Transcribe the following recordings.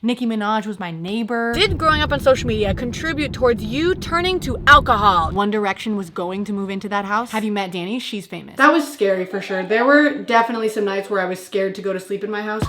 Nicki Minaj was my neighbor. Did growing up on social media contribute towards you turning to alcohol? One Direction was going to move into that house. Have you met Dani? She's famous. That was scary for sure. There were definitely some nights where I was scared to go to sleep in my house.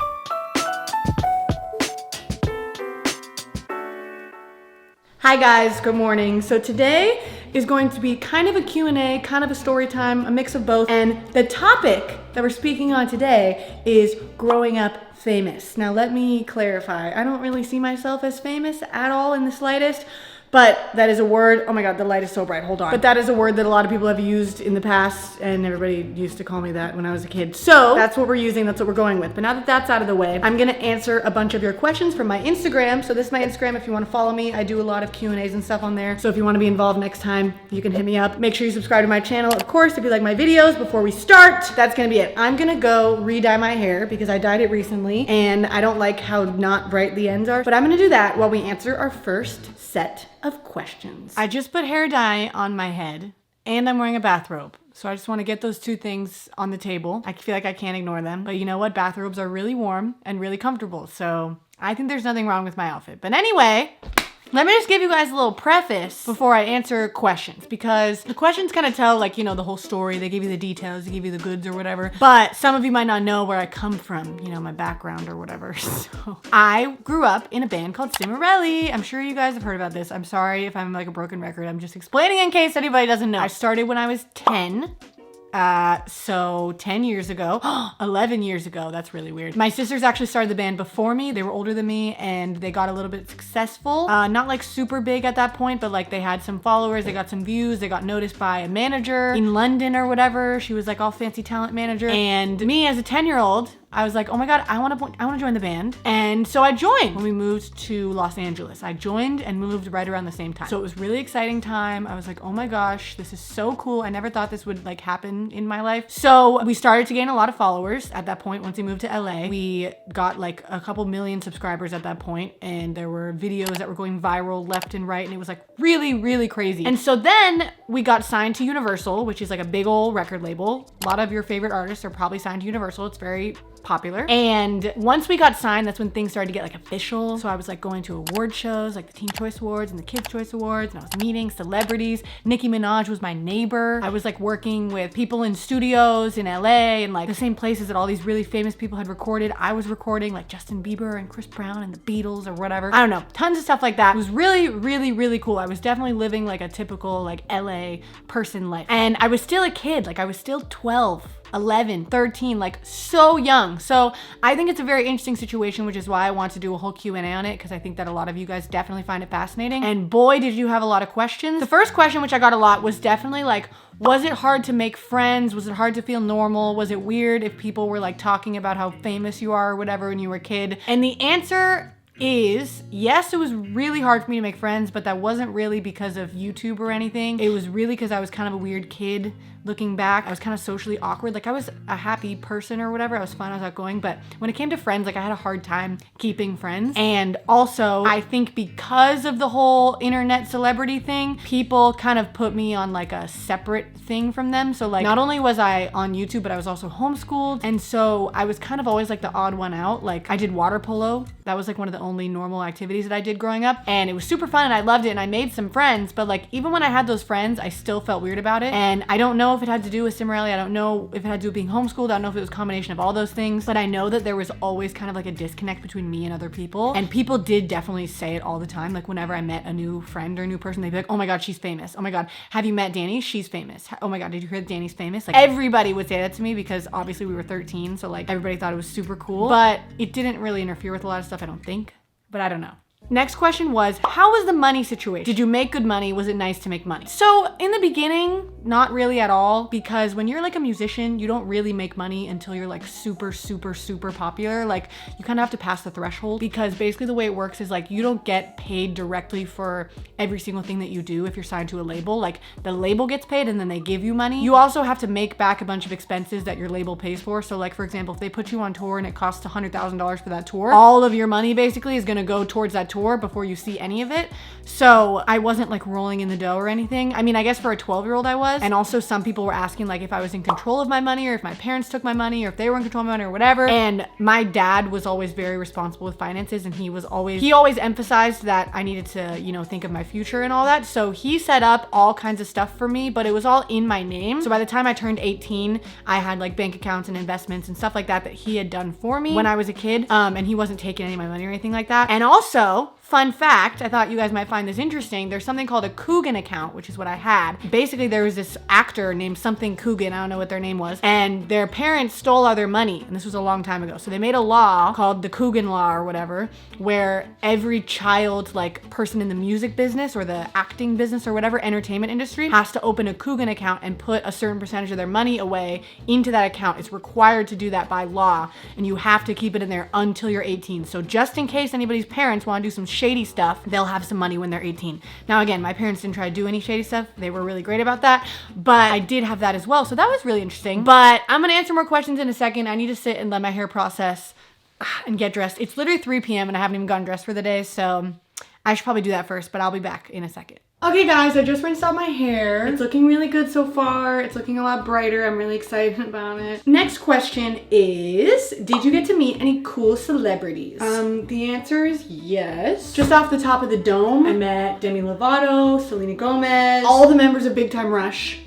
Hi guys, good morning. So today is going to be kind of a Q&A, kind of a story time, a mix of both. And the topic that we're speaking on today is growing up famous. Now let me clarify. I don't really see myself as famous at all in the slightest, but that is a word. Oh my God, the light is so bright, hold on. But that is a word that a lot of people have used in the past, and everybody used to call me that when I was a kid. So that's what we're using, that's what we're going with. But now that that's out of the way, I'm gonna answer a bunch of your questions from my Instagram. So this is my Instagram if you wanna follow me. I do a lot of Q&As and stuff on there. So if you wanna be involved next time, you can hit me up. Make sure you subscribe to my channel, of course, if you like my videos. Before we start, that's gonna be it. I'm gonna go re-dye my hair because I dyed it recently, and I don't like how not bright the ends are. But I'm gonna do that while we answer our first set of questions. I just put hair dye on my head and I'm wearing a bathrobe. So I just want to get those two things on the table. I feel like I can't ignore them. But you know what? Bathrobes are really warm and really comfortable. So I think there's nothing wrong with my outfit. But anyway, let me just give you guys a little preface before I answer questions, because the questions kind of tell, like, you know, the whole story. They give you the details, they give you the goods or whatever. But some of you might not know where I come from, you know, my background or whatever. So I grew up in a band called Cimorelli. I'm sure you guys have heard about this. I'm sorry if I'm like a broken record. I'm just explaining in case anybody doesn't know. I started when I was 10. So 10 years ago, 11 years ago, that's really weird. My sisters actually started the band before me. They were older than me and they got a little bit successful. Not like super big at that point, but like they had some followers, they got some views, they got noticed by a manager in London or whatever. She was like all fancy talent manager. And me as a 10-year-old, I was like, oh my God, I want to join the band. And so I joined when we moved to Los Angeles. I joined and moved right around the same time. So it was really exciting time. I was like, oh my gosh, this is so cool. I never thought this would like happen in my life. So we started to gain a lot of followers at that point. Once we moved to LA, we got like a couple million subscribers at that point, and there were videos that were going viral left and right, and it was like really, really crazy. And so then we got signed to Universal, which is like a big old record label. A lot of your favorite artists are probably signed to Universal. It's very popular. And once we got signed, that's when things started to get like official. So I was like going to award shows like the Teen Choice Awards and the Kids Choice Awards, and I was meeting celebrities. Nicki Minaj was my neighbor. I was like working with people in studios in LA and like the same places that all these really famous people had recorded. I was recording like Justin Bieber and Chris Brown and the Beatles or whatever. I don't know, tons of stuff like that. It was really, really, really cool. I was definitely living like a typical like LA person life. And I was still a kid, like I was still 12. 11, 13, like so young. So I think it's a very interesting situation, which is why I want to do a whole Q&A on it, because I think that a lot of you guys definitely find it fascinating. And boy, did you have a lot of questions. The first question, which I got a lot, was definitely like, was it hard to make friends? Was it hard to feel normal? Was it weird if people were like talking about how famous you are or whatever when you were a kid? And the answer is yes, it was really hard for me to make friends, but that wasn't really because of YouTube or anything. It was really because I was kind of a weird kid. Looking back, I was kind of socially awkward. Like I was a happy person or whatever. I was fun, I was outgoing, but when it came to friends, like I had a hard time keeping friends. And also I think because of the whole internet celebrity thing, people kind of put me on like a separate thing from them. So like not only was I on YouTube, but I was also homeschooled. And so I was kind of always like the odd one out. Like I did water polo. That was like one of the only normal activities that I did growing up. And it was super fun and I loved it and I made some friends. But like even when I had those friends, I still felt weird about it. And I don't know if it had to do with Cimorelli. I don't know if it had to do with being homeschooled. I don't know if it was a combination of all those things, but I know that there was always kind of like a disconnect between me and other people. And people did definitely say it all the time. Like whenever I met a new friend or a new person, they'd be like, oh my God, she's famous. Oh my God, have you met Dani? She's famous. Oh my God, did you hear that Dani's famous? Like everybody would say that to me because obviously we were 13. So like everybody thought it was super cool, but it didn't really interfere with a lot of stuff, I don't think, but I don't know. Next question was, how was the money situation? Did you make good money? Was it nice to make money? So in the beginning, not really at all, because when you're like a musician, you don't really make money until you're like super, super, super popular. Like you kind of have to pass the threshold, because basically the way it works is like you don't get paid directly for every single thing that you do if you're signed to a label. Like the label gets paid and then they give you money. You also have to make back a bunch of expenses that your label pays for. So like for example, if they put you on tour and it costs $100,000 for that tour, all of your money basically is gonna go towards that tour before you see any of it. So I wasn't like rolling in the dough or anything. I mean, I guess for a 12-year-old I was. And also some people were asking like if I was in control of my money or if my parents took my money or if they were in control of my money or whatever. And my dad was always very responsible with finances, and he always emphasized that I needed to, you know, think of my future and all that. So he set up all kinds of stuff for me, but it was all in my name. So by the time I turned 18, I had like bank accounts and investments and stuff like that he had done for me when I was a kid. And he wasn't taking any of my money or anything like that. And also, fun fact, I thought you guys might find this interesting. There's something called a Coogan account, which is what I had. Basically, there was this actor named something Coogan, I don't know what their name was, and their parents stole all their money. And this was a long time ago. So they made a law called the Coogan law or whatever, where every child, like person in the music business or the acting business or whatever, entertainment industry, has to open a Coogan account and put a certain percentage of their money away into that account. It's required to do that by law, and you have to keep it in there until you're 18. So just in case anybody's parents want to do some shady stuff, they'll have some money when they're 18. Now again, my parents didn't try to do any shady stuff. They were really great about that, but I did have that as well. So that was really interesting. But I'm gonna answer more questions in a second. I need to sit and let my hair process and get dressed. It's literally 3 p.m. and I haven't even gotten dressed for the day, so I should probably do that first, but I'll be back in a second. Okay guys, I just rinsed out my hair. It's looking really good so far. It's looking a lot brighter. I'm really excited about it. Next question is, did you get to meet any cool celebrities? The answer is yes. Just off the top of the dome, I met Demi Lovato, Selena Gomez, all the members of Big Time Rush.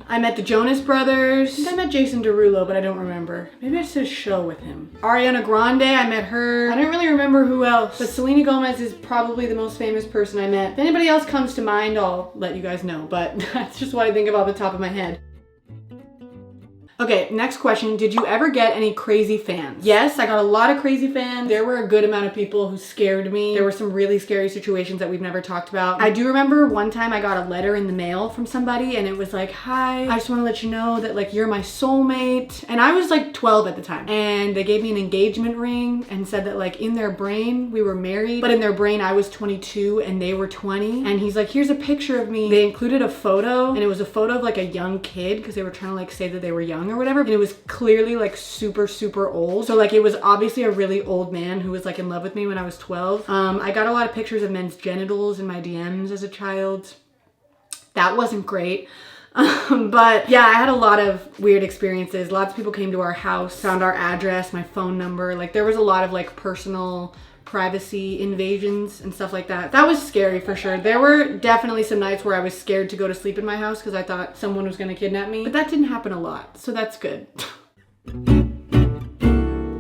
I met the Jonas Brothers. I think I met Jason Derulo, but I don't remember. Maybe I just did a show with him. Ariana Grande, I met her. I don't really remember who else, but Selena Gomez is probably the most famous person I met. If anybody else comes to mind, I'll let you guys know, but that's just what I think of off the top of my head. Okay, next question. Did you ever get any crazy fans? Yes, I got a lot of crazy fans. There were a good amount of people who scared me. There were some really scary situations that we've never talked about. I do remember one time I got a letter in the mail from somebody and it was like, hi, I just want to let you know that like you're my soulmate. And I was like 12 at the time. And they gave me an engagement ring and said that like in their brain we were married, but in their brain I was 22 and they were 20. And he's like, here's a picture of me. They included a photo, and it was a photo of like a young kid because they were trying to like say that they were young or whatever, and it was clearly like super old. So like it was obviously a really old man who was like in love with me when I was 12. I got a lot of pictures of men's genitals in my DMs as a child. That wasn't great. But yeah, I had a lot of weird experiences. Lots of people came to our house, found our address, my phone number. Like there was a lot of like personal privacy invasions and stuff like that. That was scary for sure. There were definitely some nights where I was scared to go to sleep in my house because I thought someone was going to kidnap me, but that didn't happen a lot, so that's good.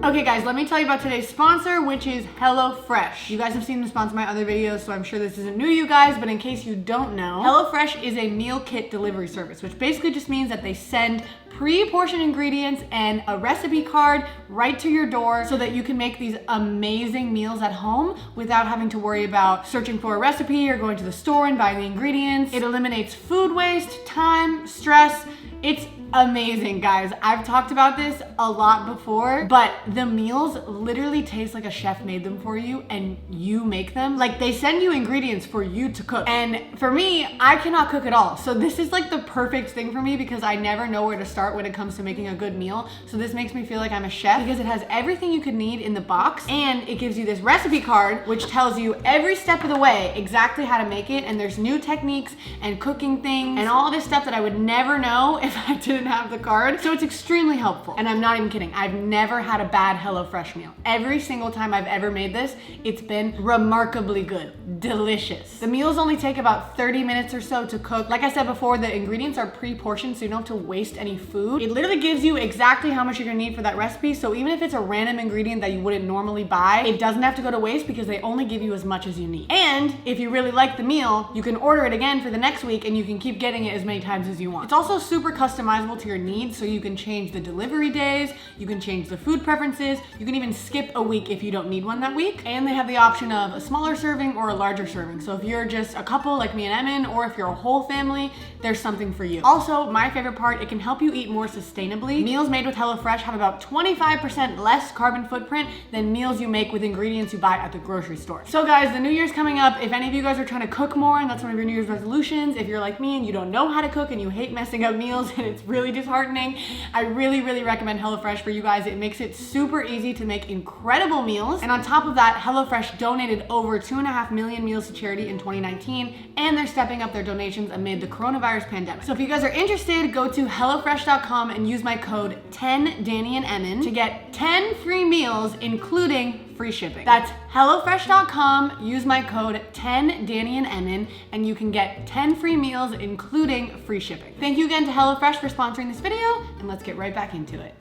Okay guys, let me tell you about today's sponsor, which is HelloFresh. You guys have seen them sponsor my other videos, so I'm sure this isn't new to you guys, but in case you don't know, HelloFresh is a meal kit delivery service, which basically just means that they send pre-portioned ingredients and a recipe card right to your door so that you can make these amazing meals at home without having to worry about searching for a recipe or going to the store and buying the ingredients. It eliminates food waste, time, stress. It's amazing, guys. I've talked about this a lot before, but the meals literally taste like a chef made them for you and you make them. Like they send you ingredients for you to cook. And for me, I cannot cook at all. So this is like the perfect thing for me because I never know where to start when it comes to making a good meal. So this makes me feel like I'm a chef because it has everything you could need in the box, and it gives you this recipe card which tells you every step of the way exactly how to make it, and there's new techniques and cooking things and all this stuff that I would never know if I didn't have the card. So it's extremely helpful, and I'm not even kidding. I've never had a bad HelloFresh meal. Every single time I've ever made this, it's been remarkably good, delicious. The meals only take about 30 minutes or so to cook. Like I said before, the ingredients are pre-portioned so you don't have to waste any food. It literally gives you exactly how much you're gonna need for that recipe, so even if it's a random ingredient that you wouldn't normally buy, it doesn't have to go to waste because they only give you as much as you need. And if you really like the meal, you can order it again for the next week and you can keep getting it as many times as you want. It's also super customizable to your needs, so you can change the delivery days, you can change the food preferences, you can even skip a week if you don't need one that week. And they have the option of a smaller serving or a larger serving. So if you're just a couple like me and Emmyn, or if you're a whole family, there's something for you. Also, my favorite part, it can help you eat more sustainably. Meals made with HelloFresh have about 25% less carbon footprint than meals you make with ingredients you buy at the grocery store. So guys, the new year's coming up. If any of you guys are trying to cook more and that's one of your New Year's resolutions, if you're like me and you don't know how to cook and you hate messing up meals and it's really disheartening, I really recommend HelloFresh for you guys. It makes it super easy to make incredible meals. And on top of that, HelloFresh donated over 2.5 million meals to charity in 2019, and they're stepping up their donations amid the coronavirus pandemic. So if you guys are interested, go to HelloFresh.com and use my code 10Dani and Emmyn to get 10 free meals, including free shipping. That's HelloFresh.com, use my code 10Dani and Emmyn, and you can get 10 free meals, including free shipping. Thank you again to HelloFresh for sponsoring this video, and let's get right back into it.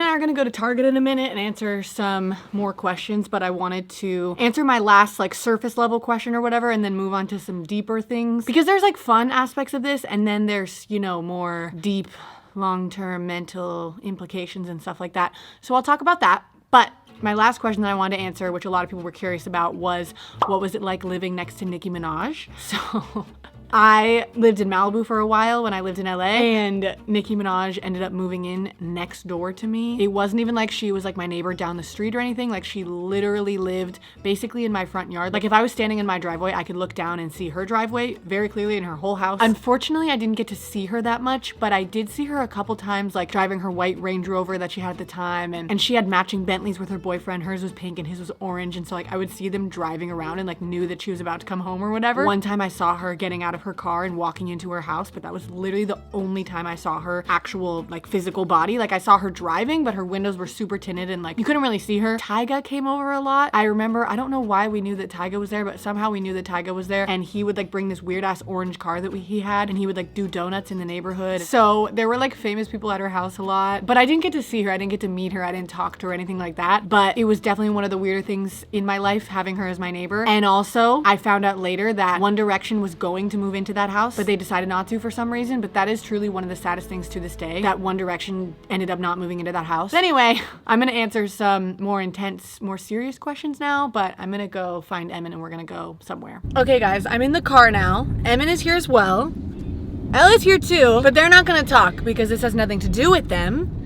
We're gonna go to Target in a minute and answer some more questions, but I wanted to answer my last like surface level question or whatever and then move on to some deeper things, because there's like fun aspects of this and then there's, you know, more deep long-term mental implications and stuff like that. So I'll talk about that. But my last question that I wanted to answer, which a lot of people were curious about, was what was it like living next to Nicki Minaj? So I lived in Malibu for a while when I lived in LA, and Nicki Minaj ended up moving in next door to me. It wasn't even like she was like my neighbor down the street or anything. Like she literally lived basically in my front yard. Like if I was standing in my driveway, I could look down and see her driveway very clearly in her whole house. Unfortunately, I didn't get to see her that much, but I did see her a couple times, like driving her white Range Rover that she had at the time. And she had matching Bentleys with her boyfriend. Hers was pink and his was orange. And so like I would see them driving around and like knew that she was about to come home or whatever. One time I saw her getting out of her car and walking into her house, but that was literally the only time I saw her actual like physical body. Like I saw her driving, but her windows were super tinted and like you couldn't really see her. Tyga came over a lot. I remember, I don't know why we knew that Tyga was there, but somehow we knew that Tyga was there, and he would like bring this weird ass orange car that he had, and he would like do donuts in the neighborhood. So there were like famous people at her house a lot, but I didn't get to see her. I didn't get to meet her. I didn't talk to her or anything like that, but it was definitely one of the weirder things in my life having her as my neighbor. And also I found out later that One Direction was going to move into that house, but they decided not to for some reason. But that is truly one of the saddest things to this day, that One Direction ended up not moving into that house. But anyway, I'm gonna answer some more intense, more serious questions now, but I'm gonna go find Emmyn and we're gonna go somewhere. Okay guys, I'm in the car now. Emmyn is here as well. Ella's here too, but they're not gonna talk because this has nothing to do with them.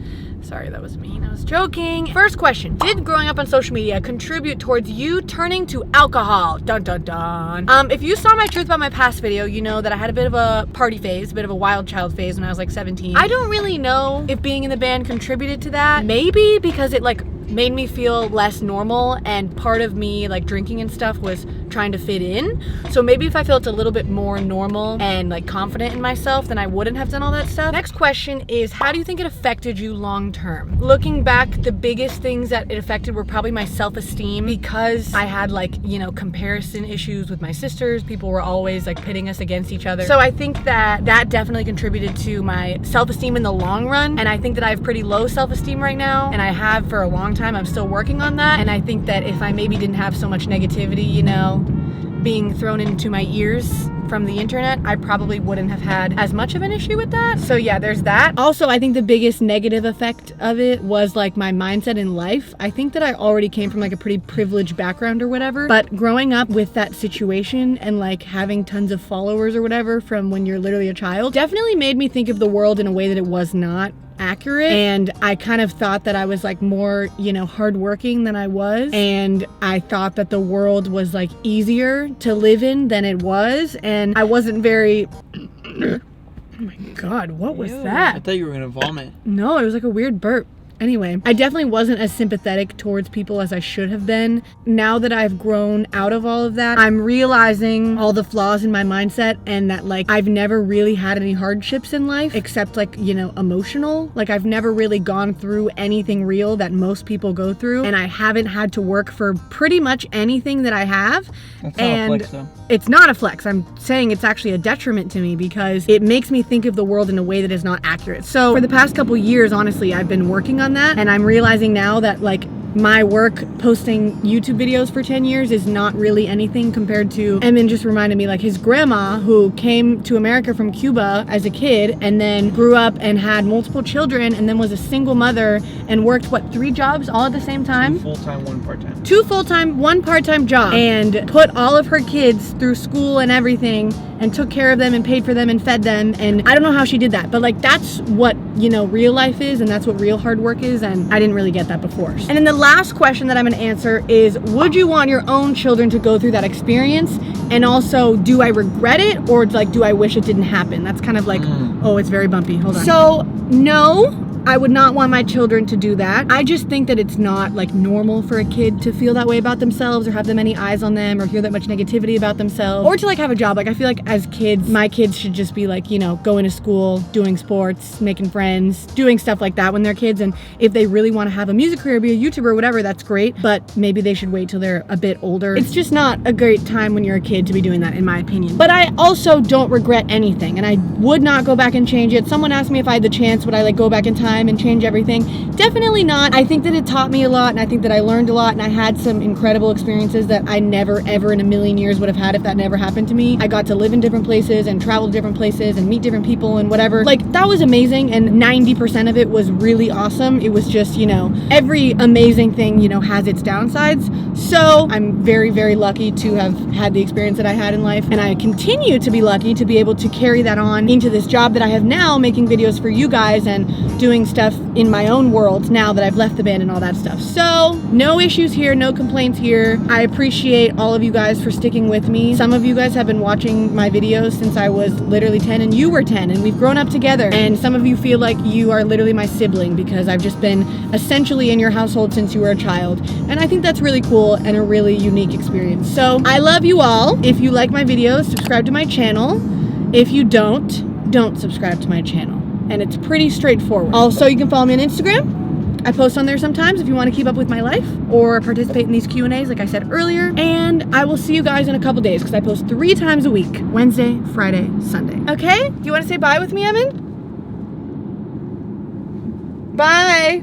Sorry, that was mean. I was joking. First question. Did growing up on social media contribute towards you turning to alcohol? Dun dun dun. If you saw my Truth About My Past video, you know that I had a bit of a party phase, a bit of a wild child phase when I was like 17. I don't really know if being in the band contributed to that. Maybe because it like made me feel less normal, and part of me like drinking and stuff was trying to fit in. So maybe if I felt a little bit more normal and like confident in myself, then I wouldn't have done all that stuff. Next question is, how do you think it affected you long term? Looking back, the biggest things that it affected were probably my self-esteem, because I had like, you know, comparison issues with my sisters. People were always like pitting us against each other. So I think that that definitely contributed to my self-esteem in the long run. And I think that I have pretty low self-esteem right now, and I have for a long time. I'm still working on that. And I think that if I maybe didn't have so much negativity, you know, being thrown into my ears from the internet, I probably wouldn't have had as much of an issue with that. So yeah, there's that. Also, I think the biggest negative effect of it was like my mindset in life. I think that I already came from like a pretty privileged background or whatever, but growing up with that situation and like having tons of followers or whatever from when you're literally a child definitely made me think of the world in a way that it was not accurate. And I kind of thought that I was like more, you know, hardworking than I was, and I thought that the world was like easier to live in than it was, and I wasn't very oh my god, what was that? I thought you were gonna vomit. No, it was like a weird burp. Anyway, I definitely wasn't as sympathetic towards people as I should have been. Now that I've grown out of all of that, I'm realizing all the flaws in my mindset, and that like I've never really had any hardships in life except like, you know, emotional. Like I've never really gone through anything real that most people go through, and I haven't had to work for pretty much anything that I have. That's not a flex though. It's not a flex. I'm saying it's actually a detriment to me because it makes me think of the world in a way that is not accurate. So for the past couple years, honestly, I've been working on that, and I'm realizing now that like my work posting YouTube videos for 10 years is not really anything compared to, Emmyn just reminded me, like his grandma who came to America from Cuba as a kid and then grew up and had multiple children and then was a single mother and worked, what, 3 jobs all at the same time? 2 full-time, 1 part-time. 2 full-time, 1 part-time job, and put all of her kids through school and everything and took care of them and paid for them and fed them. And I don't know how she did that, but like that's what, you know, real life is, and that's what real hard work is, and I didn't really get that before. And then the last question that I'm gonna answer is, would you want your own children to go through that experience? And also, do I regret it, or like do I wish it didn't happen? That's kind of like, oh, it's very bumpy, hold on. So no, I would not want my children to do that. I just think that it's not like normal for a kid to feel that way about themselves or have that many eyes on them or hear that much negativity about themselves or to like have a job. Like I feel like as kids, my kids should just be like, you know, going to school, doing sports, making friends, doing stuff like that when they're kids. And if they really want to have a music career, be a YouTuber or whatever, that's great. But maybe they should wait till they're a bit older. It's just not a great time when you're a kid to be doing that, in my opinion. But I also don't regret anything, and I would not go back and change it. Someone asked me if I had the chance, would I like go back in time and change everything? Definitely not. I think that it taught me a lot, and I think that I learned a lot, and I had some incredible experiences that I never ever in a million years would have had if that never happened to me. I got to live in different places and travel to different places and meet different people and whatever. Like that was amazing, and 90% of it was really awesome. It was just, you know, every amazing thing, you know, has its downsides. So I'm very, very lucky to have had the experience that I had in life, and I continue to be lucky to be able to carry that on into this job that I have now, making videos for you guys and doing stuff in my own world now that I've left the band and all that stuff. So no issues here, no complaints here. I appreciate all of you guys for sticking with me. Some of you guys have been watching my videos since I was literally 10 and you were 10, and we've grown up together. And some of you feel like you are literally my sibling because I've just been essentially in your household since you were a child. And I think that's really cool and a really unique experience. So I love you all. If you like my videos, subscribe to my channel. If you don't subscribe to my channel. And it's pretty straightforward. Also, you can follow me on Instagram. I post on there sometimes if you want to keep up with my life or participate in these Q&As like I said earlier. And I will see you guys in a couple days because I post 3 times a week. Wednesday, Friday, Sunday. Okay? Do you want to say bye with me, Emmyn? Bye!